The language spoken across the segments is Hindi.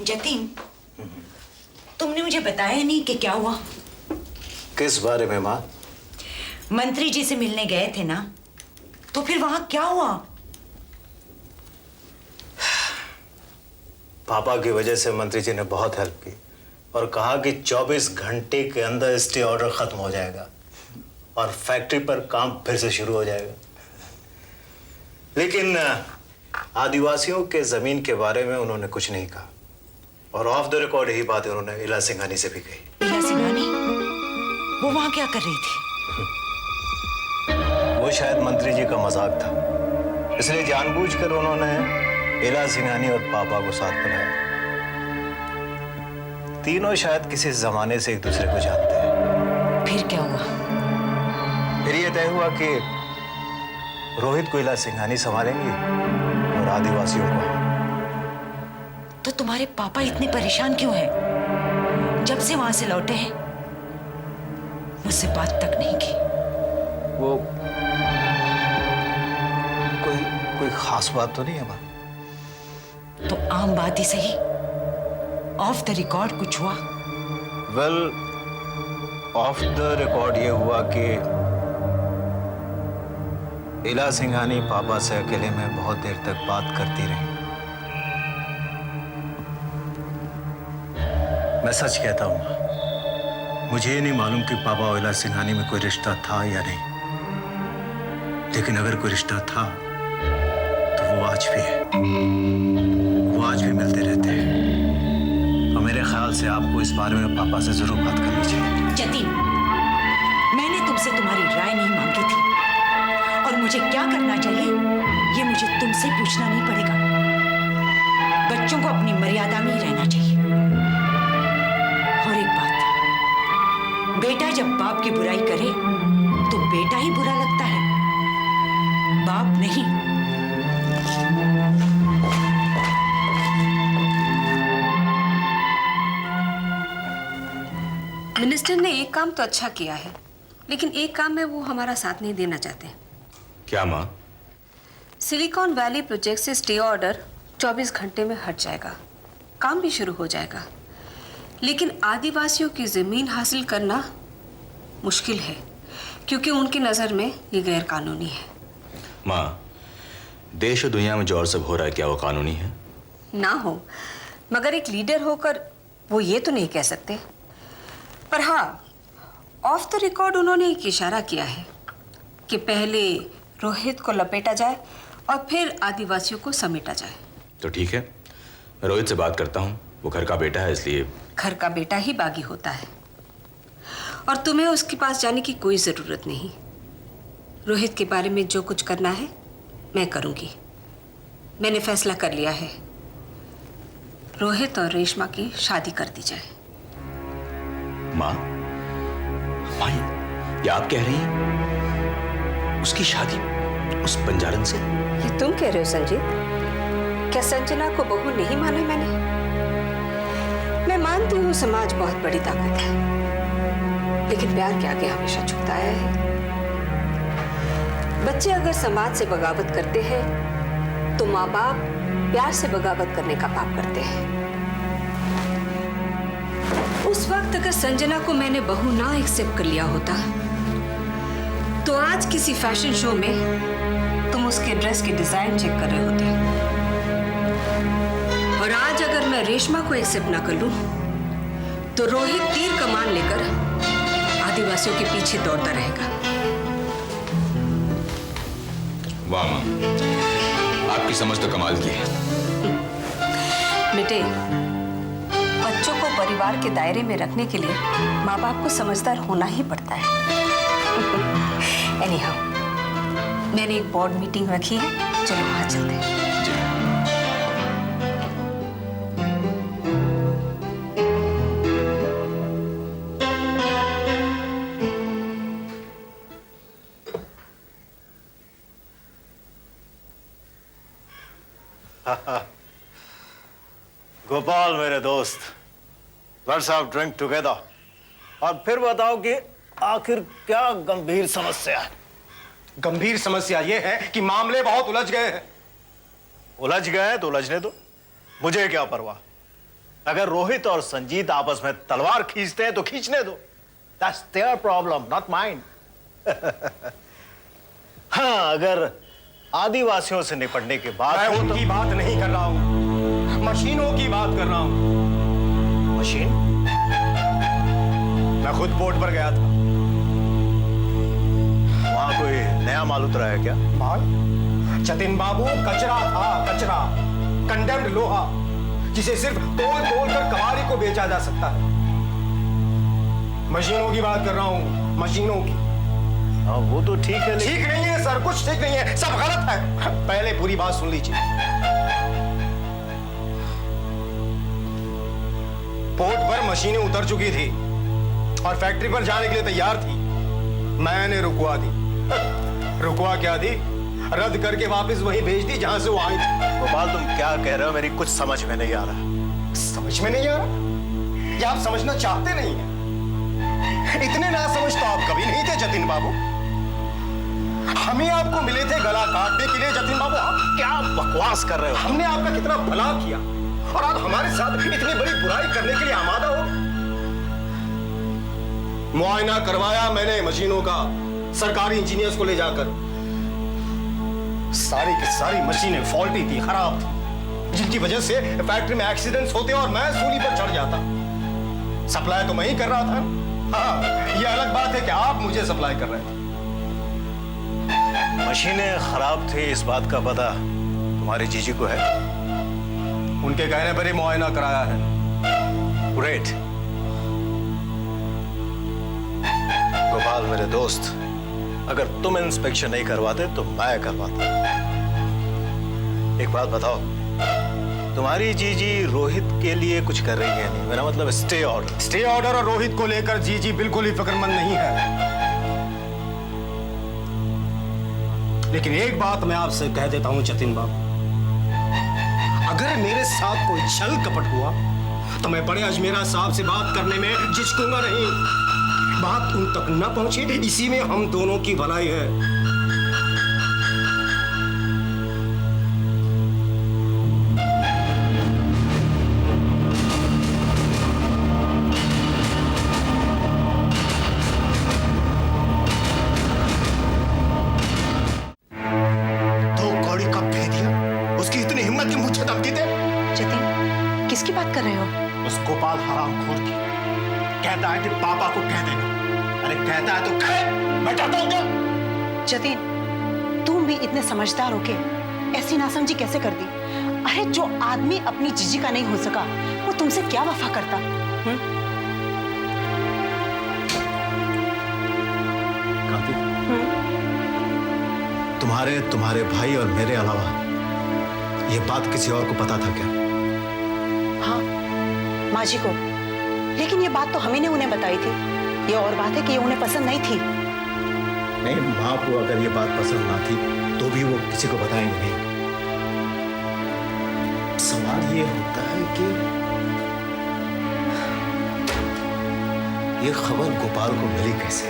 जतीन, तुमने मुझे बताया नहीं कि क्या हुआ। किस बारे में माँ? मंत्री जी से मिलने गए थे ना, तो फिर वहां क्या हुआ? पापा की वजह से मंत्री जी ने बहुत हेल्प की और कहा कि 24 घंटे के अंदर स्टे ऑर्डर खत्म हो जाएगा और फैक्ट्री पर काम फिर से शुरू हो जाएगा। लेकिन आदिवासियों के जमीन के बारे में उन्होंने कुछ नहीं कहा और ऑफ द रिकॉर्ड यही बात उन्होंने इला सिंघानी से भी कही। इला सिंघानी? वो वहां क्या कर रही थी? वो शायद मंत्री जी का मजाक था, इसलिए जानबूझकर उन्होंने इला सिंघानी और पापा को साथ बुलाया। तीनों शायद किसी जमाने से एक दूसरे को जानते हैं। फिर क्या हुआ? फिर ये तय हुआ कि रोहित को इला सिंघानी संभालेंगी और आदिवासियों को। तो तुम्हारे पापा इतने परेशान क्यों हैं? जब से वहां से लौटे हैं मुझसे बात तक नहीं की। वो कोई खास बात तो नहीं है माँ? तो आम बात ही सही, ऑफ द रिकॉर्ड कुछ हुआ? वेल, ऑफ द रिकॉर्ड ये हुआ कि इला सिंघानी पापा से अकेले में बहुत देर तक बात करती रही। मैं सच कहता हूं मां, मुझे ये नहीं मालूम कि पापा और इला सिंघानी में कोई रिश्ता था या नहीं, लेकिन अगर कोई रिश्ता था तो वो आज भी है। वो आज भी मिलते रहते हैं और मेरे ख्याल से आपको इस बारे में पापा से जरूर बात करनी चाहिए। जतीन, मैंने तुमसे तुम्हारी राय नहीं मांगी थी और मुझे क्या करना चाहिए ये मुझे तुमसे पूछना नहीं पड़ेगा। बच्चों को अपनी मर्यादा में ही रहना चाहिए। और एक बात, बेटा जब बाप की बुराई करे तो बेटा ही बुरा लगता है, बाप नहीं। मिनिस्टर ने एक काम तो अच्छा किया है, लेकिन एक काम में वो हमारा साथ नहीं देना चाहते। क्या माँ? सिलिकॉन वैली प्रोजेक्ट से स्टे ऑर्डर 24 घंटे में हट जाएगा, काम भी शुरू हो जाएगा, लेकिन आदिवासियों की जमीन हासिल करना मुश्किल है क्योंकि उनकी नज़र में ये गैर कानूनी है। माँ, देश और दुनिया में जो और सब हो रहा है, क्या वो कानूनी है? ना हो, मगर एक लीडर होकर वो ये तो नहीं कह सकते। पर हाँ, ऑफ द रिकॉर्ड उन्होंने एक इशारा किया है कि पहले रोहित को लपेटा जाए और फिर आदिवासियों को समेटा जाए। तो ठीक है, मैं रोहित से बात करता हूँ। वो घर का बेटा है, इसलिए। घर का बेटा ही बागी होता है और तुम्हें उसके पास जाने की कोई ज़रूरत नहीं। रोहित के बारे में जो कुछ करना है मैं करूँगी। मैंने फैसला कर लिया है, रोहित और रेशमा की शादी कर दी जाए। माँ, ये आप कह रही हैं उसकी शादी उस बंजारन से? ये तुम कह रहे हो संजीत? क्या संजना को बहू नहीं माना मैंने? मैं मानती हूँ समाज बहुत बड़ी ताकत है, लेकिन प्यार के आगे हमेशा झुकता आया है। बच्चे अगर समाज से बगावत करते हैं तो माँ बाप प्यार से बगावत करने का पाप करते हैं। उस वक्त अगर संजना को मैंने बहू ना एक्सेप्ट कर लिया होता तो आज किसी फैशन शो में तुम उसके ड्रेस के डिजाइन चेक कर रहे होते। और आज अगर मैं रेशमा को एक्सेप्ट ना कर लूं तो रोहित तीर कमान लेकर आदिवासियों के पीछे दौड़ता रहेगा। वाह माँ, आपकी समझ तो कमाल की है। बेटे, बच्चों को परिवार के दायरे में रखने के लिए माँ बाप को समझदार होना ही पड़ता है। एनीहाउ, मैंने एक बोर्ड मीटिंग रखी है, चलो वहां चलते हैं। गोपाल मेरे दोस्त, लेट्स हैव ड्रिंक टुगेदर और फिर बताओ कि आखिर क्या गंभीर समस्या है। गंभीर समस्या यह है कि मामले बहुत उलझ गए हैं। उलझ गए तो उलझने दो, मुझे क्या परवाह। अगर रोहित और संजीत आपस में तलवार खींचते हैं तो खींचने दो, that's their problem, not mine. हाँ, अगर आदिवासियों से निपटने के बाद मैं हो उनकी बात नहीं कर रहा हूं, मशीनों की बात कर रहा हूं। मशीन? मैं खुद पोर्ट पर गया था। वहां कोई नया माल उतरा है क्या? माल? जतिन बाबू, कचरा था, कचरा, कंडेम्ड लोहा, जिसे सिर्फ तोल तोल कर कबाड़ी को बेचा जा सकता है। मशीनों की बात कर रहा हूं, मशीनों की। हाँ, वो तो ठीक है, लेकिन ठीक नहीं है सर, कुछ ठीक नहीं है, सब गलत है। पहले पूरी बात सुन लीजिए। पोर्ट पर मशीनें उतर चुकी थी और फैक्ट्री पर जाने के लिए तैयार थी। मैंने रुकवा दी। रुकवा क्या दी? रद्द करके वापस वहीं भेज दी जहां से वो आई थी। गोपाल, तुम क्या कह रहे हो? मेरी कुछ समझ में नहीं आ रहा। समझ में नहीं आ रहा? या आप समझना चाहते नहीं हैं? इतने ना समझ तो आप कभी नहीं थे जतिन बाबू। हम ही आपको मिले थे गला काटने के लिए जतिन बाबू। आप क्या बकवास कर रहे हो? हमने आपका कितना भला किया और आप हमारे साथ इतनी बड़ी बुराई करने के लिए आमादा हो। मुआयना करवाया मैंने मशीनों का, सरकारी इंजीनियर्स को ले जाकर। सारी की सारी मशीनें फॉल्टी थी, खराब थी, जिनकी वजह से फैक्ट्री में एक्सीडेंट्स होते और मैं सूली पर चढ़ जाता। सप्लाई तो मैं ही कर रहा था। हाँ, ये अलग बात है कि आप मुझे सप्लाई कर रहे थे। मशीनें खराब थी, इस बात का पता तुम्हारी जीजी को है? उनके कहने पर ही मुआयना कराया है। ग्रेट। गोपाल मेरे दोस्त, अगर तुम इंस्पेक्शन नहीं करवाते तो मैं करवाता। एक बात बताओ, तुम्हारी जीजी रोहित के लिए कुछ कर रही है? नहीं, मेरा मतलब स्टे ऑर्डर। स्टे ऑर्डर और रोहित को लेकर जीजी बिल्कुल ही फिक्रमंद नहीं है। लेकिन एक बात मैं आपसे कह देता हूं जतिन बाबू, अगर मेरे साथ कोई छल कपट हुआ तो मैं बड़े अजमेरा साहब से बात करने में झिझकूंगा नहीं। बात उन तक न पहुंचे, इसी में हम दोनों की भलाई है। किसकी बात कर रहे हो? उस गोपाल हरामखोर की। कहता है कि पापा को कह देना। अरे कहता है तो कहे, मैं डरता हूं क्या? जतिन, तुम भी इतने समझदार होके ऐसी नासमझी कैसे कर दी? अरे जो आदमी अपनी जीजी का नहीं हो सका, वो तुमसे क्या वफा करता? कांति, तुम्हारे भाई और मेरे अलावा ये बात किसी और को पता था क्या? हाँ, माँ जी को। लेकिन ये बात तो हमें ने उन्हें बताई थी। ये और बात है कि ये उन्हें पसंद नहीं थी। नहीं, माँ को अगर ये बात पसंद ना थी तो भी वो किसी को बताएंगे नहीं। सवाल ये होता है कि ये खबर गोपाल को मिली कैसे?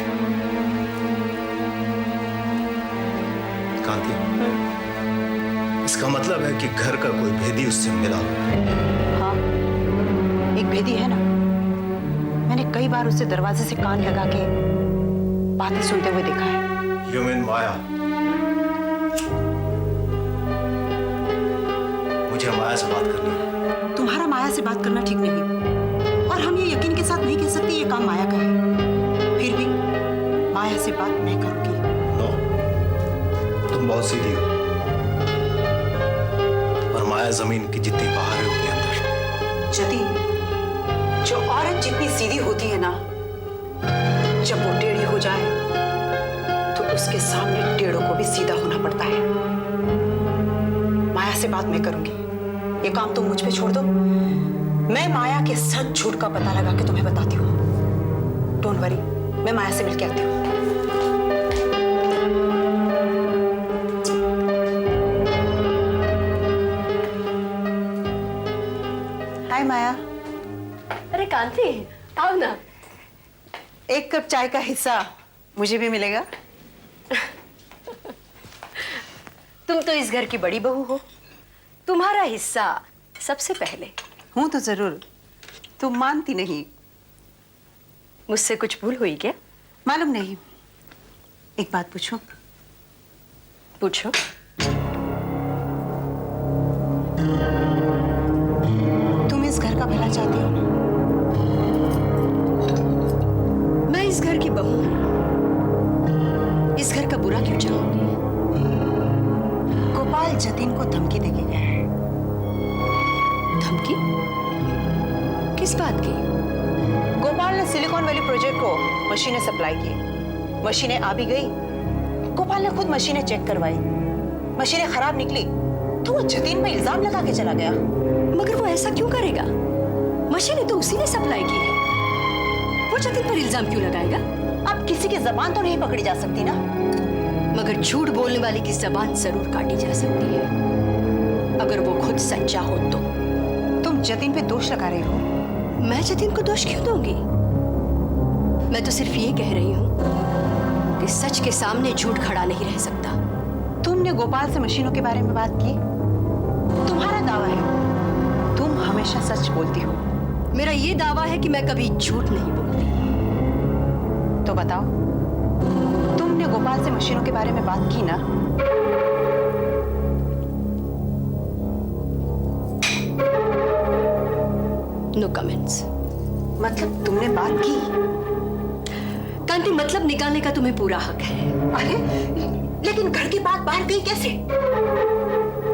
कांति, इसका मतलब है कि घर का कोई भेदी उससे मिला होगा। हाँ, एक भेदी है ना। मैंने कई बार उससे दरवाजे से कान लगा के बातें सुनते हुए देखा है। You mean माया? मुझे माया से बात करनी है। तुम्हारा माया से बात करना ठीक नहीं, और हम ये यकीन के साथ नहीं कह सकते ये काम माया का है। फिर भी माया से बात मैं करूंगी। नो, तुम बहुत सीधी हो और माया जमीन की जितनी बाहर है उतनी अंदर। जतिन, जो औरत जितनी सीधी होती है ना, जब वो टेढ़ी हो जाए तो उसके सामने टेढ़ों को भी सीधा होना पड़ता है। माया से बात मैं करूंगी। ये काम तुम मुझ पे छोड़ दो। मैं माया के सच झूठ का पता लगा के तुम्हें बताती हूँ। डोंट वरी, मैं माया से मिलके आती हूँ। हाय माया। अरे कांति, आओ ना। एक कप चाय का हिस्सा मुझे भी मिलेगा। तुम तो इस घर की बड़ी बहू हो, तुम्हारा हिस्सा सबसे पहले। हूं तो जरूर, तुम मानती नहीं। मुझसे कुछ भूल हुई क्या? मालूम नहीं। एक बात पूछूं? पूछो। तुम इस घर का भला चाहती हो ना? मैं इस घर की बहू हूं। इस घर का बुरा क्यों चाहूंगी? गोपाल जतिन को धमकी देके गया है। धमकी? किस बात की? गोपाल ने सिलिकॉन वैली प्रोजेक्ट को मशीनें सप्लाई की। मशीनें आ भी गई। गोपाल ने खुद मशीनें चेक करवाई। मशीनें खराब निकली तो वो जतिन पे इल्जाम लगा के चला गया। मगर वो ऐसा क्यों करेगा? मशीनें तो उसी ने सप्लाई की है। वो जतिन पर इल्जाम क्यों लगाएगा? अब किसी की जबान तो नहीं पकड़ी जा सकती ना। मगर झूठ बोलने वाले की जबान जरूर काटी जा सकती है, अगर वो खुद सच्चा हो तो। तुम जतिन पे दोष लगा रही हो। मैं जतिन को दोष क्यों दूंगी? मैं तो सिर्फ ये कह रही हूं कि सच के सामने झूठ खड़ा नहीं रह सकता। तुमने गोपाल से मशीनों के बारे में बात की। तुम्हारा दावा है तुम हमेशा सच बोलती हो। मेरा ये दावा है कि मैं कभी झूठ नहीं बोलती। तो बताओ, तुमने गोपाल से मशीनों के बारे में बात की ना? No comments. मतलब तुमने बात की? कांति, मतलब निकालने का तुम्हें पूरा हक है। अरे लेकिन घर की बात बाहर गई कैसे?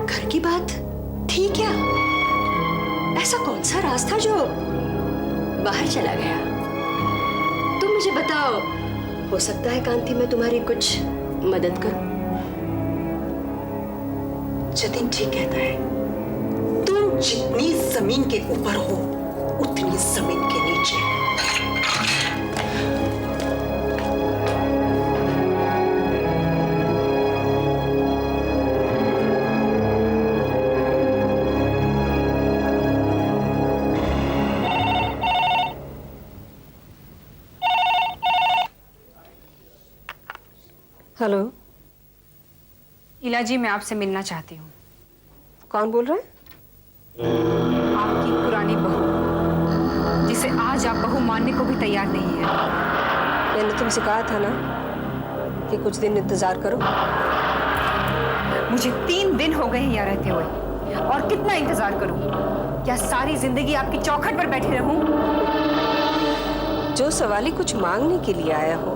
घर की बात थी क्या? ऐसा कौन सा राज था जो बाहर चला गया? तुम मुझे बताओ, हो सकता है कांति मैं तुम्हारी कुछ मदद करूं। जतिन ठीक कहता है, तुम जितनी जमीन के ऊपर हो उतनी जमीन के नीचे। हेलो। इला जी, मैं आपसे मिलना चाहती हूँ। कौन बोल रहा है? आपकी पुरानी बहू, जिसे आज आप बहू मानने को भी तैयार नहीं है। मैंने तुमसे कहा था ना कि कुछ दिन इंतजार करो। मुझे 3 दिन हो गए हैं यहाँ रहते हुए, और कितना इंतजार करूँ? क्या सारी जिंदगी आपकी चौखट पर बैठे रहूँ? जो सवाली कुछ मांगने के लिए आया हो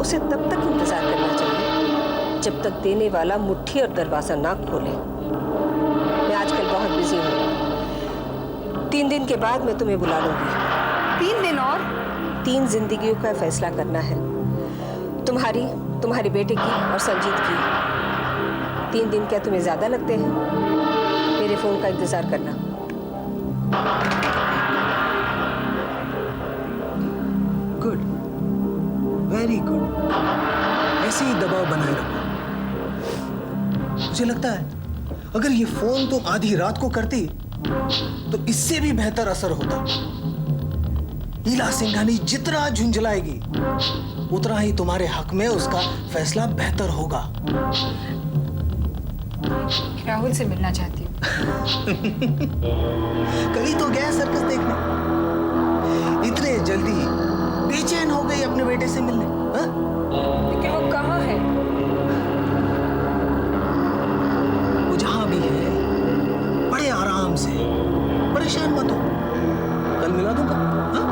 उसे तब तक इंतजार करना चाहिए जब तक देने वाला मुट्ठी और दरवाजा ना खोले। मैं आजकल बहुत बिजी हूँ। 3 दिन के बाद मैं तुम्हें बुला लूंगी। 3 दिन और? 3 जिंदगियों का फैसला करना है, तुम्हारी, तुम्हारे बेटे की और संजीत की। 3 दिन क्या तुम्हें ज्यादा लगते हैं? मेरे फोन का इंतजार करना। Good, very good. ऐसे ही दबाव बनाए रखो। मुझे लगता है अगर ये फोन तुम आधी रात को करती तो इससे भी बेहतर असर होता। ईला सिंघानी जितना झुंझलाएगी उतना ही तुम्हारे हक में उसका फैसला बेहतर होगा। राहुल से मिलना चाहती हूँ। कल ही तो गया सर्कस देखने, इतने जल्दी बेचैन हो गई अपने बेटे से मिलने। हाँ? लेकिन वो कहाँ है? वो जहां भी है बड़े आराम से, परेशान मत हो, कल मिला दूंगा। हाँ?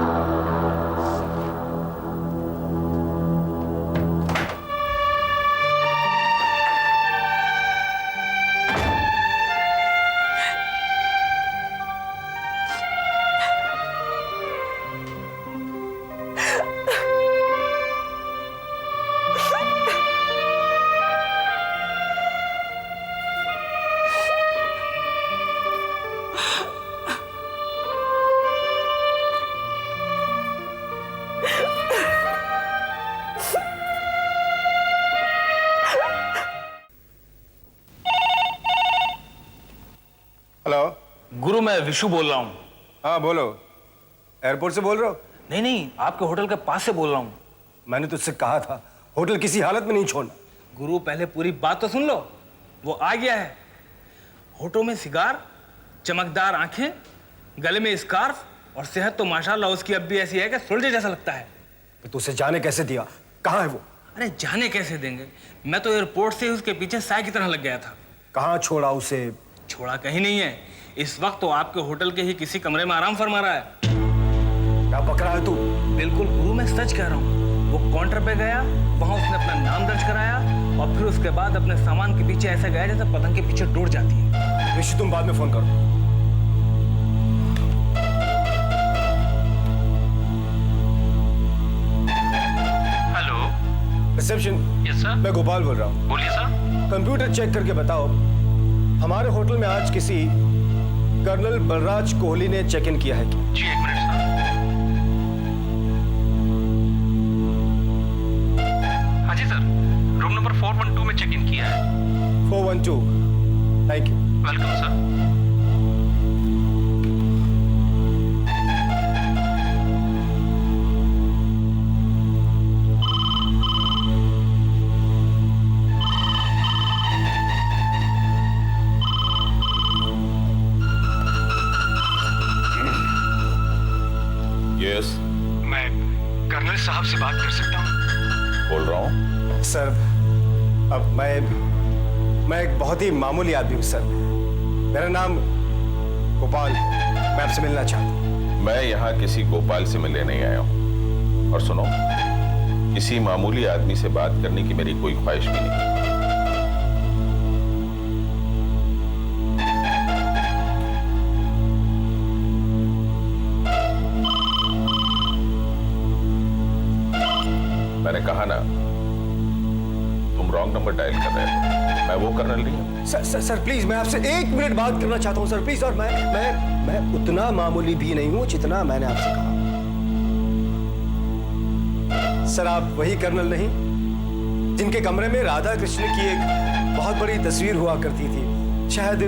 हेलो। गुरु, मैं विशु बोल रहा हूँ। हाँ बोलो। एयरपोर्ट से बोल रहे हो? नहीं नहीं, आपके होटल के पास से बोल रहा हूँ। मैंने तुझसे कहा था होटल किसी हालत में नहीं छोड़ना। गुरु, पहले पूरी बात तो सुन लो। वो आ गया है। होठों में सिगार, चमकदार आंखें, गले में स्कार्फ और सेहत तो माशाल्लाह उसकी अब भी ऐसी है कि सोल्जर जैसा लगता है। तो उसे जाने कैसे दिया? कहाँ है वो? अरे जाने कैसे देंगे, मैं तो एयरपोर्ट से उसके पीछे साय की तरह लग गया था। कहाँ छोड़ा उसे? छोड़ा कहीं नहीं है, इस वक्त तो आपके होटल के ही किसी कमरे में आराम फरमा रहा है। क्या बक रहा है तू? बिल्कुल गुरु, मैं सच कह रहा हूँ। वो काउंटर पे गया, वहां उसने अपना नाम दर्ज कराया और फिर उसके बाद अपने सामान के पीछे ऐसा गया जैसे पतंग के पीछे दौड़ जाती है। ऋषि तुम बाद में फोन करो। रिसेप्शन। Yes sir. मैं गोपाल बोल रहा हूँ। बोलिए सर। कंप्यूटर चेक करके बताओ, हमारे होटल में आज किसी कर्नल बलराज कोहली ने चेक इन किया है क्या? जी एक मिनट सर। हाँ जी सर, रूम नंबर 412 में चेक इन किया है। 412। Thank you. Welcome sir. Yes, मैं कर्नल साहब से बात कर सकता हूँ? बोल रहा हूँ। सर, अब मैं एक बहुत ही मामूली आदमी हूँ सर। मेरा नाम गोपाल, मैं आपसे मिलना चाहता हूँ। मैं यहाँ किसी गोपाल से मिलने नहीं आया हूँ। और सुनो, किसी मामूली आदमी से बात करने की मेरी कोई ख्वाहिश भी नहीं। मैंने कहा ना, तुम रॉन्ग नंबर डायल कर रहे हो। मैं वो कर्नल नहीं हूं। सर प्लीज, मैं आपसे 1 मिनट बात करना चाहता हूं सर, प्लीज। और मैं उतना मामूली भी नहीं हूं जितना मैंने आपसे कहा। सर, आप वही कर्नल नहीं जिनके कमरे में राधा कृष्ण की एक बहुत बड़ी तस्वीर हुआ करती थी, शायद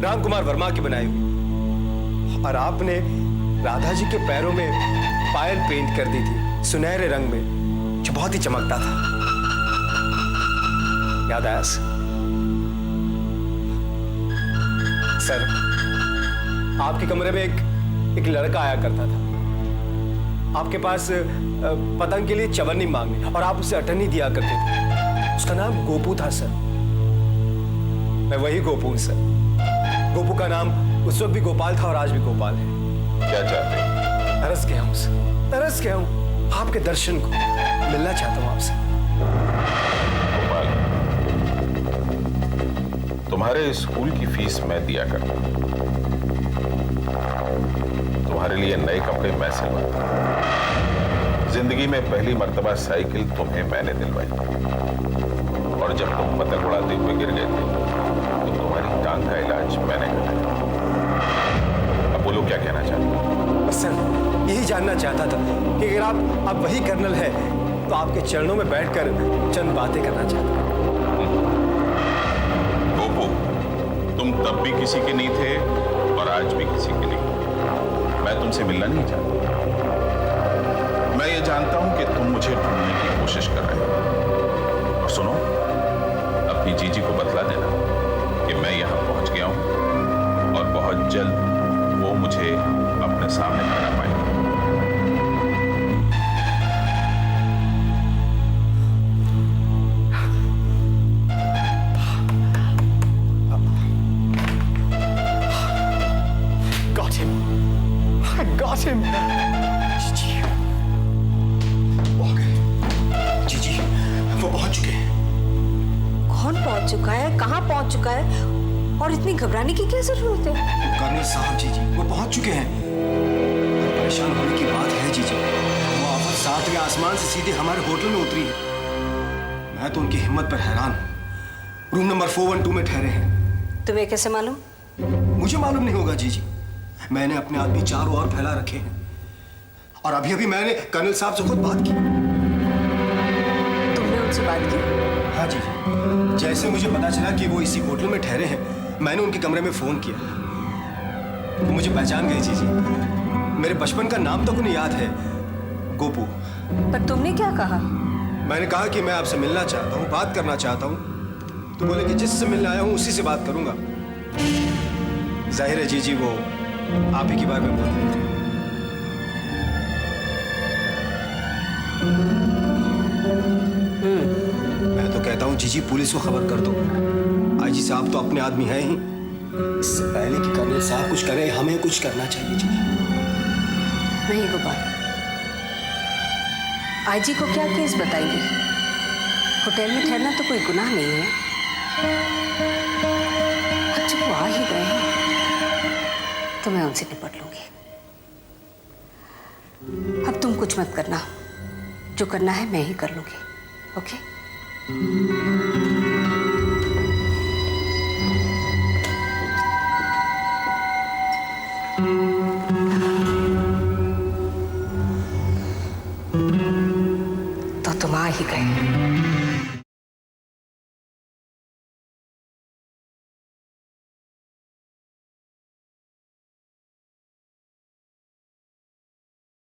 राम कुमार वर्मा की बनाई हुई, और आपने राधा जी के पैरों में पायल पेंट कर दी थी सुनहरे रंग में, जो बहुत ही चमकता था। याद आया सर? आपके कमरे में एक लड़का आया करता था, आपके पास पतंग के लिए चवन्नी मांगने, और आप उसे अटर्नी दिया करते थे। उसका नाम गोपू था सर। मैं वही गोपू हूं सर। गोपू का नाम उस वक्त भी गोपाल था और आज भी गोपाल है। क्या चाहते हैं? तरस गया हूं सर, तरस गया हूं आपके दर्शन को, मिलना चाहता हूं आपसे। गोपाल, तुम्हारे स्कूल की फीस मैं दिया करता हूं। तुम्हारे लिए नए कपड़े मैं सिलवाता। जिंदगी में पहली मर्तबा साइकिल तुम्हें मैंने दिलवाई, और जब तुम पतंग उड़ाते हुए गिर गए थे तो तुम्हारी टांग का इलाज मैंने कराया। अब बोलो, क्या कहना चाहते हो? बस सर, यही जानना चाहता था कि अगर आप वही कर्नल है तो आपके चरणों में बैठकर चंद बातें करना चाहता हूं। गोपू, तुम तब भी किसी के नहीं थे और आज भी किसी के नहीं। मैं तुमसे मिलना नहीं चाहता। मैं ये जानता हूं कि तुम मुझे ढूंढने की कोशिश कर रहे हो। और सुनो, अपनी जीजी को बतला देना कि मैं यहां पहुंच गया हूं और बहुत जल्द वो मुझे अपने सामने खड़ा पाएंगे। Got him. I got him. जीजी, वो आ गए। जीजी, वो पहुंच चुके हैं। कौन पहुंच चुका है, कहाँ पहुंच चुका है, और इतनी घबराने की क्या जरूरत है? वो कर्नल साहब जीजी, वो पहुंच चुके हैं। और परेशान होने की बात है जीजी, वो आफत 7वें आसमान से सीधे हमारे होटल में उतरी है। मैं तो उनकी हिम्मत पर हैरान हूं। रूम नंबर 412 में ठहरे हैं। तुम्हें कैसे मालूम? मुझे मालूम नहीं होगा जीजी, मैंने अपने आदमी चारों ओर फैला रखे हैं, और अभी अभी मैंने कर्नल साहब से खुद बात की। तुमने उनसे बात की? हाँ जीजी, जैसे मुझे पता चला कि वो इसी होटल में ठहरे हैं, मैंने उनके कमरे में फोन किया। वो मुझे पहचान गए जीजी। मेरे बचपन का नाम तक उन्हें याद है, गोपू। पर तुमने क्या कहा? मैंने कहा कि मैं आपसे मिलना चाहता हूँ, बात करना चाहता हूँ। तो बोले कि जिससे मिलने आया हूँ उसी से बात करूंगा। जाहिर है जीजी, वो आप ही के बारे में बोल रहे थे। मैं तो कहता हूँ जीजी पुलिस को खबर कर दो। आईजी साहब तो अपने आदमी हैं ही। इससे पहले कि कर्नल साहब कुछ करें, हमें कुछ करना चाहिए जीजी। नहीं गोपाल, आईजी को क्या केस बताएंगे? होटल में ठहरना तो कोई गुनाह नहीं है। अब जब वो आ ही गए हैं तो मैं उनसे निपट लूंगी। अब तुम कुछ मत करना, जो करना है मैं ही कर लूंगी। ओके? तो तुम आ ही गए।